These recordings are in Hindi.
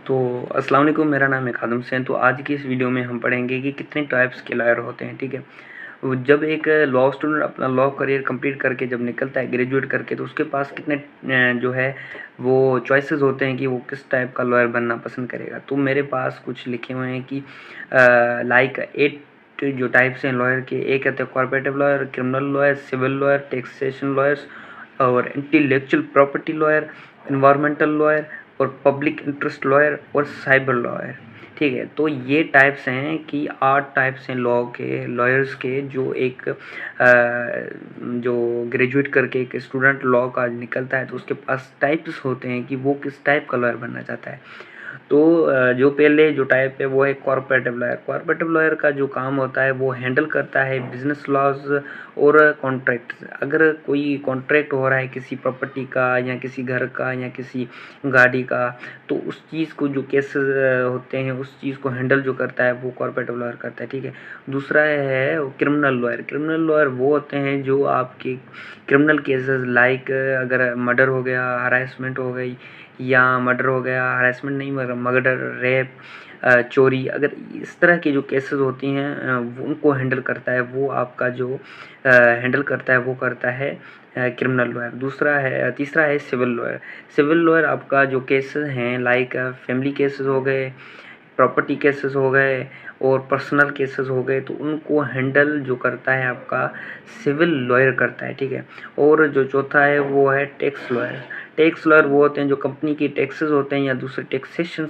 तो अस्सलाम वालेकुम, मेरा नाम है खादम हुसैन। तो आज की इस वीडियो में हम पढ़ेंगे कि कितने टाइप्स के लॉयर होते हैं। ठीक है, जब एक लॉ स्टूडेंट अपना लॉ करियर कंप्लीट करके जब निकलता है ग्रेजुएट करके, तो उसके पास कितने जो है वो चॉइसेस होते हैं कि वो किस टाइप का लॉयर बनना पसंद करेगा। तो मेरे पास कुछ लिखे हुए हैं कि लाइक 8 जो टाइप्स हैं लॉयर के। एक कहते हैं corporative lawyer, criminal lawyer, civil lawyer, taxation lawyers और intellectual property lawyer, environmental lawyer और पब्लिक इंटरेस्ट लॉयर और साइबर लॉयर। ठीक है, तो ये टाइप्स हैं कि 8 टाइप्स हैं लॉ के, लॉयर्स के, जो एक जो ग्रेजुएट करके एक स्टूडेंट लॉ का निकलता है तो उसके पास टाइप्स होते हैं कि वो किस टाइप का लॉयर बनना चाहता है। तो जो पहले जो टाइप है वो है कॉर्पोरेटिव लॉयर। कॉर्पोरेटिव लॉयर का जो काम होता है वो हैंडल करता है बिजनेस लॉज और कॉन्ट्रैक्ट। अगर कोई कॉन्ट्रैक्ट हो रहा है किसी प्रॉपर्टी का या किसी घर का या किसी गाड़ी का, तो उस चीज़ को जो केसेस होते हैं उस चीज़ को हैंडल जो करता है वो कॉर्पोरेटिव लॉयर करता है। ठीक है, दूसरा है क्रिमिनल लॉयर। क्रिमिनल लॉयर वो होते हैं जो आपके क्रिमिनल केसेस लाइक अगर मर्डर हो गया, हरासमेंट हो गई या मर्डर हो गया, हरासमेंट नहीं मर्डर, रेप, चोरी, अगर इस तरह की जो केसेस होती हैं उनको हैंडल करता है वो आपका जो हैंडल करता है वो करता है क्रिमिनल लॉयर। तीसरा है सिविल लॉयर। सिविल लॉयर आपका जो केसेस हैं लाइक फैमिली केसेस हो गए, प्रॉपर्टी केसेस हो गए और पर्सनल केसेस हो गए, तो उनको हैंडल जो करता है आपका सिविल लॉयर करता है। ठीक है, और जो चौथा है वो है टैक्स लॉयर। टैक्स लॉयर वो होते हैं जो कंपनी की टैक्सेस होते हैं या दूसरे टैक्सेशन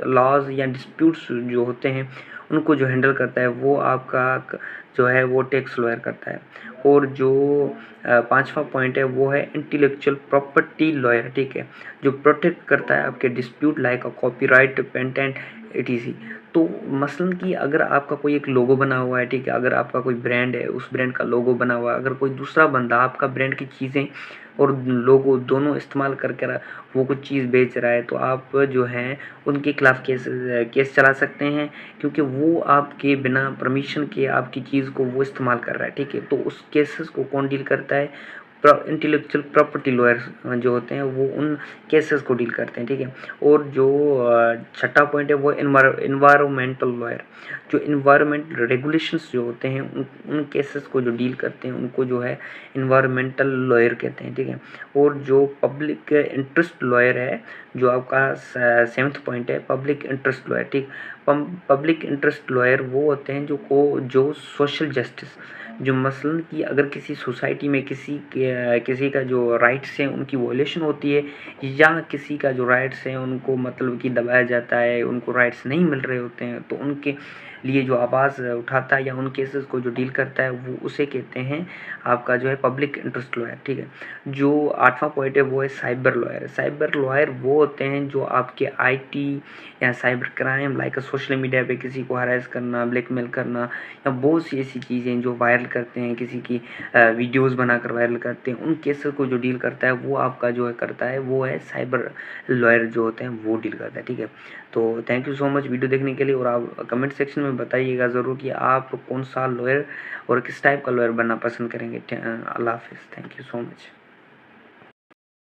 लॉज या डिस्प्यूट्स जो होते हैं उनको जो हैंडल करता है वो आपका जो है वो टैक्स लॉयर करता है। और जो पांचवा पॉइंट है वो है इंटेलेक्चुअल प्रॉपर्टी लॉयर। ठीक है, जो प्रोटेक्ट करता है आपके dispute like copyright, patent, etc. तो मसलन कि अगर आपका कोई एक लोगो बना हुआ है, ठीक है, अगर आपका कोई ब्रांड है, उस ब्रांड का लोगो बना हुआ है, अगर कोई दूसरा बंदा आपका ब्रांड की चीज़ें और लोगो दोनों इस्तेमाल करके वो कुछ चीज़ बेच रहा है, तो आप जो हैं उनके खिलाफ केस चला सकते हैं, क्योंकि वो आपके बिना परमिशन के आपकी चीज़ को वो इस्तेमाल कर रहा है। ठीक है, तो उस केसेस को कौन डील करता है? इंटेलेक्चुअल प्रॉपर्टी लॉयर्स जो होते हैं वो उन केसेस को डील करते हैं। ठीक है, और जो छठा पॉइंट है वो इन्वायरमेंटल लॉयर। जो इन्वायरमेंट रेगुलेशंस जो होते हैं उन केसेस को जो डील करते हैं उनको जो है इन्वायरमेंटल लॉयर कहते हैं। ठीक है, और जो पब्लिक इंटरेस्ट लॉयर है, जो आपका सेवन्थ पॉइंट है पब्लिक इंटरेस्ट लॉयर। ठीक, पब्लिक इंटरेस्ट लॉयर वो होते हैं जो सोशल जस्टिस, जो मसलन कि अगर किसी सोसाइटी में किसी का जो राइट्स हैं उनकी वॉयलेशन होती है या किसी का जो राइट्स हैं उनको मतलब कि दबाया जाता है, उनको राइट्स नहीं मिल रहे होते हैं, तो उनके लिए जो आवाज़ उठाता है या उन केसेस को जो डील करता है वो उसे कहते हैं आपका जो है पब्लिक इंटरेस्ट लॉयर। ठीक है, जो आठवां पॉइंट है वो है साइबर लॉयर। साइबर लॉयर वो होते हैं जो आपके आईटी या cyber crime like social media पे किसी को हरास करना, ब्लैकमेल करना या बहुत सी ऐसी चीज़ें जो वायरल करते हैं, किसी की वीडियोस बनाकर वायरल करते हैं, उन केसेस को जो डील करता है वो आपका जो है करता है वो है साइबर लॉयर जो होते हैं वो डील करता है। ठीक है, तो thank you so much video देखने के लिए, और आप कमेंट सेक्शन में बताइएगा ज़रूर कि आप कौन सा लॉयर और किस टाइप का लॉयर बनना पसंद करेंगे। अल्लाह हाफिज़, थैंक यू सो मच।